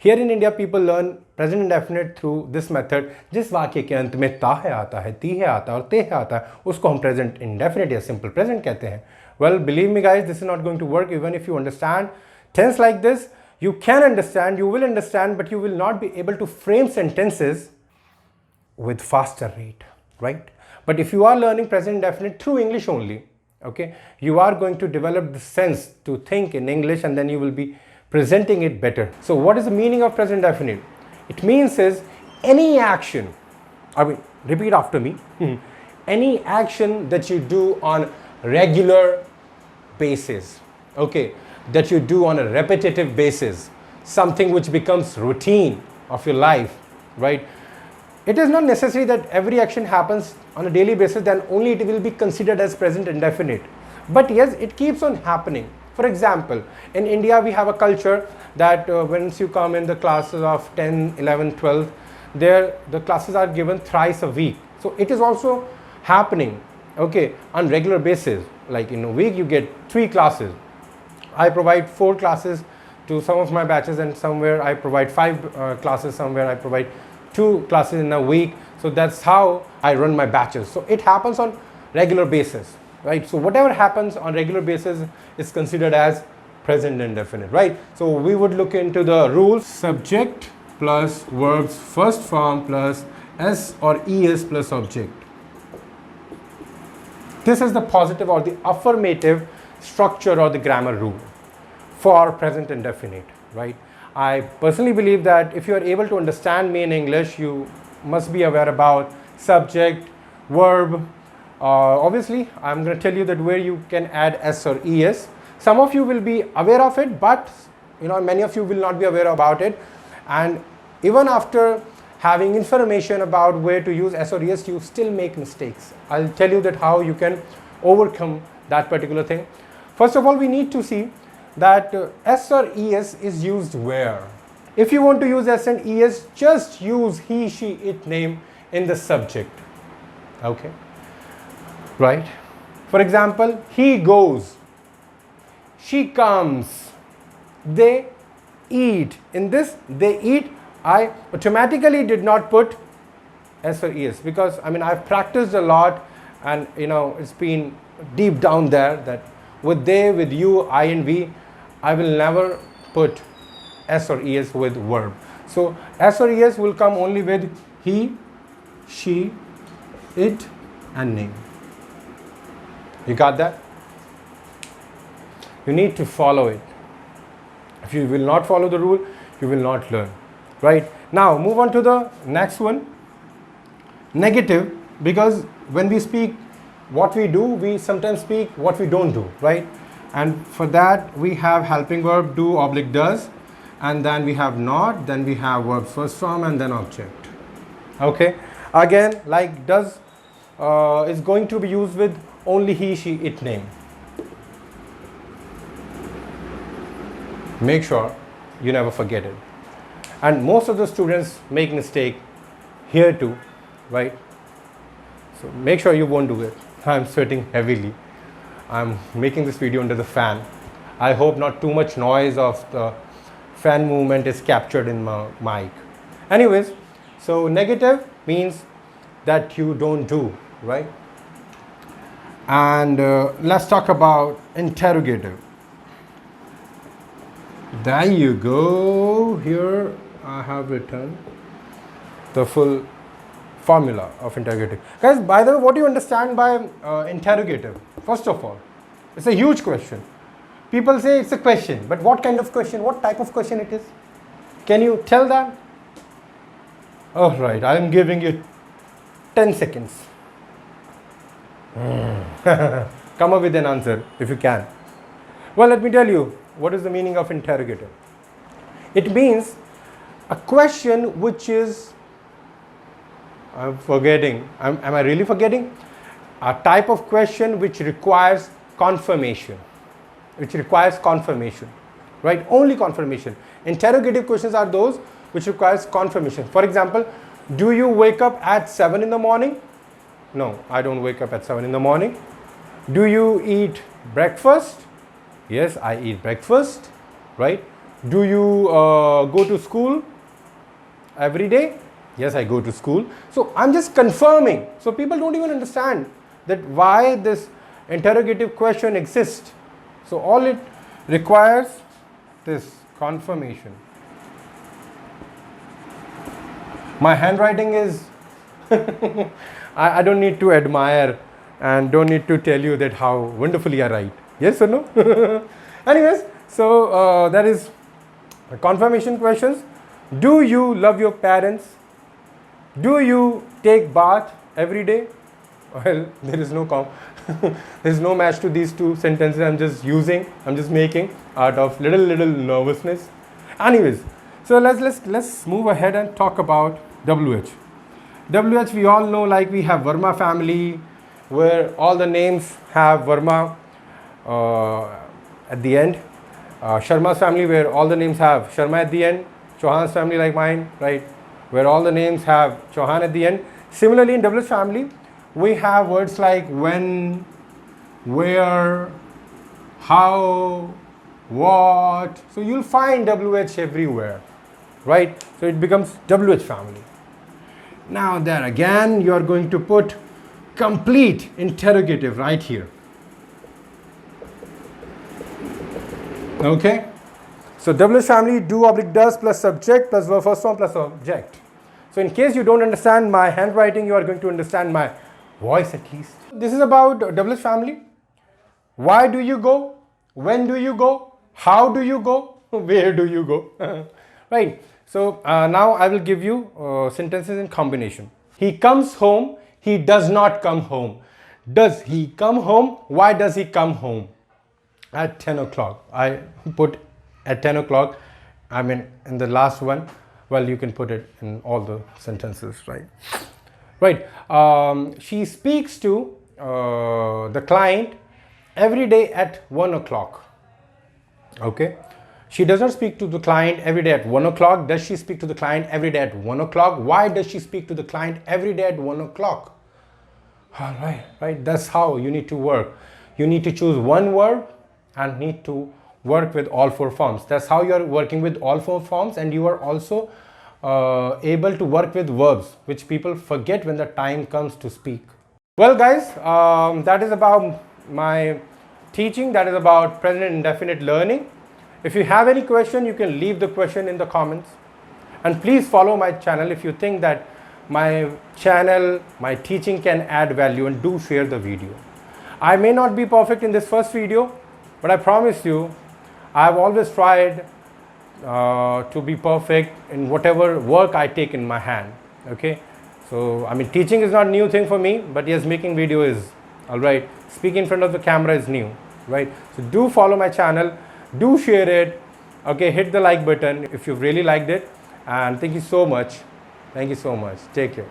Here in India, people learn present indefinite through this method. जिस वाक्य के अंत में ता है आता है, ती है आता है और ते है आता है, उसको हम present indefinite या simple present कहते हैं. Well, believe me guys, this is not going to work. Even if you understand tense like this, you can understand, you will understand, but you will not be able to frame sentences with faster rate, right? But if you are learning present indefinite through English only, okay, you are going to develop the sense to think in English, and then you will be presenting it better. So what is the meaning of present indefinite? It means is any action, repeat after me, any action that you do on regular basis, okay, that you do on a repetitive basis, something which becomes routine of your life, right? It is not necessary that every action happens on a daily basis, then only it will be considered as present indefinite. But yes, it keeps on happening. For example, in India we have a culture that once you come in the classes of 10, 11, 12, there the classes are given thrice a week. So it is also happening, okay, on regular basis. Like in a week you get 3 classes. I provide 4 classes to some of my batches, and somewhere I provide 5 classes, somewhere I provide 2 classes in a week. So that's how I run my batches. So it happens on regular basis, right? So whatever happens on regular basis is considered as present indefinite, right? So we would look into the rules. Subject plus verb's first form plus s or es plus object. This is the positive or the affirmative structure or the grammar rule for present indefinite, right? I personally believe that if you are able to understand me in English, you must be aware about subject, verb. Obviously, I'm going to tell you that where you can add s or es. Some of you will be aware of it, but many of you will not be aware about it. And even after having information about where to use s or es, you still make mistakes. I'll tell you that how you can overcome that particular thing. First of all, we need to see that s or es is used where. If you want to use s and es, just use he, she, it name in the subject, okay, right? For example, he goes, she comes, they eat. In this they eat, I automatically did not put s or es because I've practiced a lot, and it's been deep down there that with they, with you, I and we, I will never put s or es with verb. So s or es will come only with he, she, it and name. You got that? You need to follow it. If you will not follow the rule, you will not learn, right? Now move on to the next one, negative, because when we speak what we do, we sometimes speak what we don't do, right? And for that we have helping verb do oblique does, and then we have not, then we have verb first form, and then object. Okay, again, like does is going to be used with only he, she, it name. Make sure you never forget it. And most of the students make mistake here too, right? So make sure you won't do it. I'm sweating heavily. I'm making this video under the fan. I hope not too much noise of the fan movement is captured in my mic. Anyways, so negative means that you don't do, right? And let's talk about interrogative. There you go. Here I have written the full formula of interrogative. Guys, by the way, what do you understand by interrogative? First of all, it's a huge question. People say it's a question, but what kind of question? What type of question it is? Can you tell that? All right, I am giving you 10 seconds. Come up with an answer if you can. Well, let me tell you what is the meaning of interrogative. It means a question which is, I'm forgetting, am I really forgetting? A type of question which requires confirmation. Which requires confirmation, right? Only confirmation. Interrogative questions are those which requires confirmation. For example, do you wake up at 7 in the morning? No, I don't wake up at 7 in the morning. Do you eat breakfast? Yes, I eat breakfast, right? Do you go to school every day? Yes, I go to school. So I'm just confirming. So people don't even understand that why this interrogative question exists. So all it requires this confirmation. My handwriting is I don't need to admire and don't need to tell you that how wonderfully I write. Yes or no? Anyways, so that is confirmation questions. Do you love your parents? Do you take bath every day? Well, there is no there is no match to these two sentences. I'm just making out of little nervousness. Anyways, so let's move ahead and talk about WH. WH, we all know, like we have Verma family, where all the names have Verma at the end. Sharma's family, where all the names have Sharma at the end. Chauhan's family, like mine, right, where all the names have Chauhan at the end. Similarly, in WH family, we have words like when, where, how, what. So you'll find WH everywhere, right? So it becomes WH family. Now there again, you are going to put complete interrogative right here. Okay? So WH family, do oblique does plus subject plus verb first form plus object. So in case you don't understand my handwriting, you are going to understand my voice at least. This is about WH family. Why do you go? When do you go? How do you go? Where do you go? Right. So now I will give you sentences in combination. He comes home. He does not come home. Does he come home? Why does he come home? At 10 o'clock. I put at 10 o'clock. I mean, in the last one, well, you can put it in all the sentences, right? Right. She speaks to the client every day at 1 o'clock. Okay. She does not speak to the client every day at 1 o'clock. Does she speak to the client every day at 1 o'clock? Why does she speak to the client every day at 1 o'clock? All right, right. That's how you need to work. You need to choose one word and need to work with all four forms. That's how you are working with all four forms, and you are also able to work with verbs, which people forget when the time comes to speak. Well, guys, that is about my teaching. That is about present indefinite learning. If you have any question, you can leave the question in the comments. And please follow my channel if you think that my channel, my teaching can add value, and do share the video. I may not be perfect in this first video, but I promise you, I have always tried to be perfect in whatever work I take in my hand. Okay, so I mean, teaching is not a new thing for me, but yes, making video is. All right, speaking in front of the camera is new, right? So do follow my channel, do share it. Okay, hit the like button if you've really liked it, and thank you so much. Thank you so much. Take care.